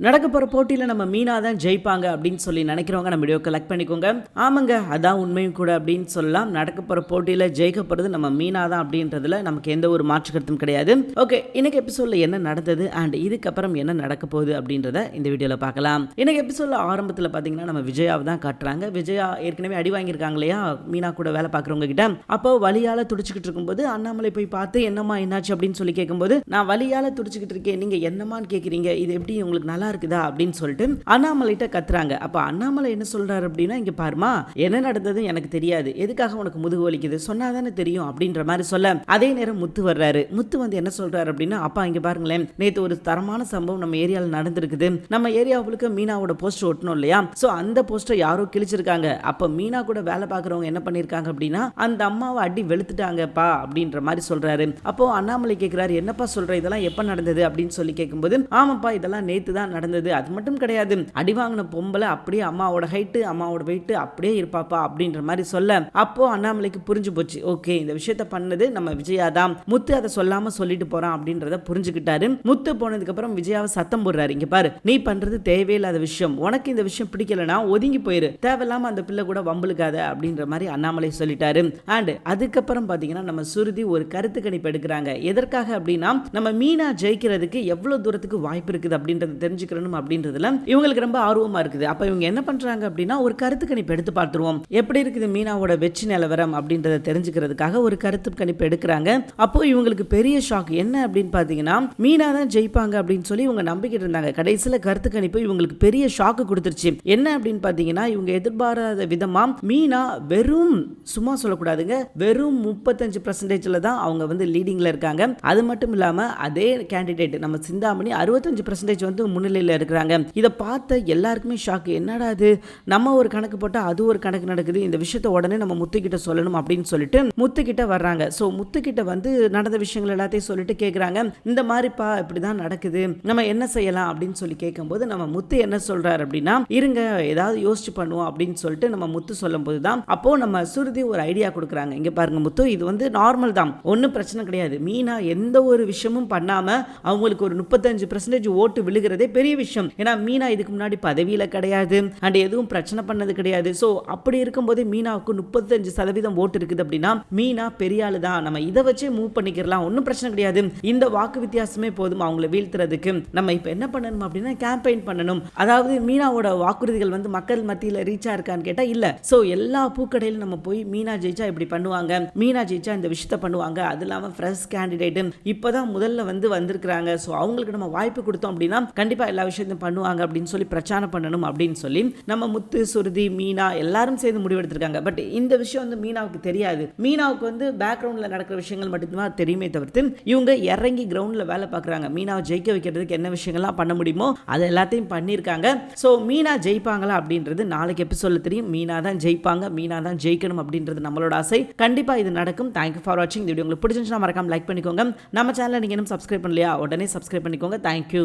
நடக்க போற போட்டியில நம்ம மீனா தான் ஜெயிப்பாங்க அப்படின்னு சொல்லி நினைக்கிறவங்க நம்ம வீடியோ கலெக்ட் பண்ணிக்கோங்க. ஆமாங்க, அதான் உண்மையும் கூட அப்படின்னு சொல்லலாம். நடக்க போற போட்டியில ஜெயிக்க போறது நம்ம மீனா தான் அப்படின்றதுல நமக்கு எந்த ஒரு மாற்று கருத்தும் கிடையாது. ஓகே, இன்னைக்கு எபிசோட்ல என்ன நடந்தது அண்ட் இதுக்கப்புறம் என்ன நடக்க போகுது அப்படின்றத இந்த வீடியோல பார்க்கலாம். இன்னைக்கு எபிசோட்ல ஆரம்பத்தில் பாத்தீங்கன்னா நம்ம விஜயாவை தான் காட்டுறாங்க. விஜயா ஏற்கனவே அடி வாங்கியிருக்காங்க இல்லையா மீனா கூட வேலை பார்க்குறவங்க கிட்ட. அப்போ வலியால துடிச்சுக்கிட்டு இருக்கும்போது அண்ணாமலை போய் பார்த்து என்னம்மா என்னாச்சு அப்படின்னு சொல்லி கேட்கும்போது, நான் வலியால துடிச்சுக்கிட்டு இருக்கேன், நீங்க என்னமான்னு கேட்குறீங்க, இது எப்படி உங்களுக்கு நல்லா இருக்குதா அப்படின்னு சொல்லிட்டு அண்ணாமலைகிட்ட கத்துறாங்க. அப்ப அண்ணாமலை என்ன சொல்றாரு அப்படின்னா, இங்க பாருமா, என்ன நடந்தது எனக்கு தெரியாது, எதுக்காக உனக்கு முதுகு வலிக்குது சொன்னாதானே தெரியும் அப்படின்ற மாதிரி சொல்ல, அதே நேரம் முத்து வர்றாரு. முத்து வந்து என்ன சொல்றாரு அப்படின்னா, அப்பா இங்க பாருங்களேன், நேத்து ஒரு தரமான சம்பவம் நம்ம ஏரியாவில் நடந்திருக்குது. நம்ம ஏரியாவுக்கு மீனாவோட போஸ்டர் ஒட்டணும் இல்லையா, சோ அந்த போஸ்டர் யாரோ கிழிச்சிருக்காங்க. அப்ப மீனா கூட வேலை பார்க்கறவங்க என்ன பண்ணிருக்காங்க அப்படின்னா, அந்த அம்மாவை அடி வெளுத்துட்டாங்கப்பா அப்படின்ற மாதிரி சொல்றாரு. அப்போ அண்ணாமலை கேட்கிறாரு, என்னப்பா சொல்ற, இதெல்லாம் எப்ப நடந்தது அப்படின்னு சொல்லி கேட்கும்போது, ஆமாப்பா இதெல்லாம் நேத்து தான் நடந்தது, அது மட்டும் கிடையாது, அடி வாங்கின பொம்பளை அப்படியே அம்மாவோட ஹைட்டு அம்மாவோட வெயிட் அப்படியே இருப்பாப்பா அப்படின்ற மாதிரி சொல்ல, அப்போ அண்ணாமலைக்கு புரிஞ்சு போச்சு, ஓகே இந்த விஷயத்த பண்ணது நம்ம விஜயா தான், முத்து அதை சொல்லாம சொல்லிட்டு போறான் அப்படின்றத புரிஞ்சுக்கிட்டாரு. முத்து போனதுக்கு அப்புறம் விஜயாவை சத்தம் போடுறாரு, இங்க பாரு நீ பண்றது தேவையில்லாத விஷயம், உனக்கு இந்த விஷயம் பிடிக்கலனா ஒதுங்கி போயிரு, தேவையில்லாம அந்த பிள்ளை கூட வம்புலுக்காத அப்படின்ற மாதிரி அண்ணாமலை சொல்லிட்டாரு. அண்ட் அதுக்கப்புறம் பாத்தீங்கன்னா நம்ம சுருதி ஒரு கருத்து கணிப்பு எடுக்கிறாங்க. எதற்காக அப்படின்னா, நம்ம மீனா ஜெயிக்கிறதுக்கு எவ்வளவு தூரத்துக்கு வாய்ப்பு இருக்குது அப்படின்றத தெரிஞ்சுக்கணும் அப்படின்றதுல இவங்களுக்கு ரொம்ப ஆர்வமா இருக்குது. அப்ப இவங்க என்ன பண்றாங்க அப்படின்னா, ஒரு கருத்து கணிப்பு எடுத்து பார்த்துருவோம், எப்படி இருக்குது மீனாவோட வெற்றி நிலவரம் அப்படின்றத தெரிஞ்சுக்கிறதுக்காக ஒரு கருத்து கணிப்பு எடுக்கிறாங்க. அப்போ இவங்களுக்கு பெரிய ஷாக் என்ன அப்படின்னு பாத்தீங்கன்னா, மீனா தான் ஜெயிப்பாங்க அப்படின்னு சொல்லி இவங்க நம்பிக்கிட்டு இருந்தாங்க. கடைசியில கருத்து கணிப்பு இவங்களுக்கு பெரிய ஷாக்கு கொடுத்துருச்சு. என்ன அப்படின்னு பாத்தீங்கன்னா, இவங்க எதிர்பாராத விதமா மீனா வெறும், சும்மா சொல்லக்கூடாதுங்க, வெறும் 35% தான் அவங்க வந்து லீடிங்ல இருக்காங்க. அது மட்டும் இல்லாம அதே கேண்டிடேட் நம்ம சிந்தாமணி 65% வந்து முன்னிலையில் இருக்கிறாங்க. இதை பார்த்த எல்லாருக்குமே ஷாக், என்னடா இது, நம்ம ஒரு கணக்கு போட்டால் அது ஒரு கணக்கு நடக்குது, இந்த விஷயத்த உடனே நம்ம முத்துக்கிட்ட சொல்லணும் அப்படின்னு சொல்லிட்டு முத்துக்கிட்ட வர்றாங்க. ஸோ முத்துக்கிட்ட வந்து நடந்த விஷயங்கள் எல்லாத்தையும் சொல்லிட்டு கேட்குறாங்க, இந்த மாதிரிப்பா இப்படிதான் நடக்குது, நம்ம என்ன செய்யலாம் அப்படின்னு சொல்லி கேட்கும்போது, நம்ம முத்து என்ன சொல்றாரு அப்படின்னா, இருங்க ஏதாவது யோசிச்சு பண்ணுவோம் அப்படின்னு சொல்லிட்டு நம்ம முத்து சொல்லும் போது தான் அப்போ நம்ம சுருதி ஒரு ஐடியா கொடுக்குறாங்க. இங்க பாருங்க முத்து, இது வந்து நார்மல் தான், ஒன்றும் பிரச்சனை கிடையாது, மீனா எந்த ஒரு விஷயமும் பண்ணாம அவங்களுக்கு ஒரு 35% ஓட்டு விழுகிறதே பெரிய விஷயம். ஏன்னா மீனா இதுக்கு முன்னாடி பதவியில கிடையாது அண்ட் எதுவும் பிரச்சனை பண்ணது கிடையாது. சோ அப்படி இருக்கும்போது மீனாவுக்கு 35% ஓட்டு இருக்குது அப்படின்னா மீனா பெரிய ஆளு தான், நம்ம இதை வச்சே மூவ் பண்ணிக்கலாம், ஒன்றும் பிரச்சனை கிடையாது, இந்த வாக்கு வித்தியாசமே போதும் அவங்கள வீழ்த்துறதுக்கு. நம்ம இப்ப என்ன பண்ணணும் அப்படின்னா, கேம்பெயின் பண்ணணும். அதாவது மீனாவோட வாக்குறுதிகள் வந்து மக்கள் மத்தியில் ரீச்சா இருக்கான்னு கேட்டா இல்ல. சோ எல்லா பூக்கடையிலும் நம்ம போய் மீனா ஜெயிச்சா இப்படி பண்ணுவாங்க, மீனா ஜெயிச்சா இந்த விஷயத்த பண்ணுவாங்க, அது இல்லாம ஃப்ரெஷ் கேண்டிடேட் இப்பதான் முதல்ல வந்து வந்திருக்காங்க, சோ அவங்களுக்கு நம்ம வாய்ப்பு கொடுத்தோம் அப்படின்னா கண்டிப்பா எல்லா விஷயத்தையும் பண்ணுவாங்க அப்படின்னு சொல்லி பிரச்சாரம் பண்ணணும் அப்படின்னு சொல்லி நம்ம முத்து, சுருதி, மீனா எல்லாரும் சேர்ந்து முடிவெடுத்திருக்காங்க. பட் இந்த விஷயம் வந்து மீனாவுக்கு தெரியாது. மீனாவுக்கு வந்து பேக்ரவுண்ட்ல நடக்கிற விஷயங்கள் மட்டும்தான் தெரியுமே தவிர்த்து இவங்க இறங்கி கிரவுண்ட்ல வேலை பார்க்குறாங்க. மீனாவை ஜெயிக்க வைக்கிறதுக்கு என்ன விஷயங்கள்லாம் பண்ண முடியுமோ அது எல்லாத்தையும் பண்ணியிருக்காங்க. ஸோ மீனா ஜெயிப்பாங்களா அப்படின்றது நாளைக்கு எபிசோட்ல தெரியும். மீனா தான் ஜெயிப்பாங்க, மீனா தான் ஜெயிக்கணும் அப்படின்றது நம்மளோட ஆசை. கண்டிப்பா இது நடக்கும். தேங்க்யூ ஃபார் வாட்சிங். இந்த வீடியோ உங்களுக்கு பிடிச்சிருந்துச்சுன்னா மறக்காம லைக் பண்ணிக்கோங்க. நம்ம சேனலை நீங்க இன்னும் சப்ஸ்கிரைப் பண்ணலையா, உடனே சப்ஸ்கிரைப் பண்ணிக்கோங்க. தேங்க்யூ.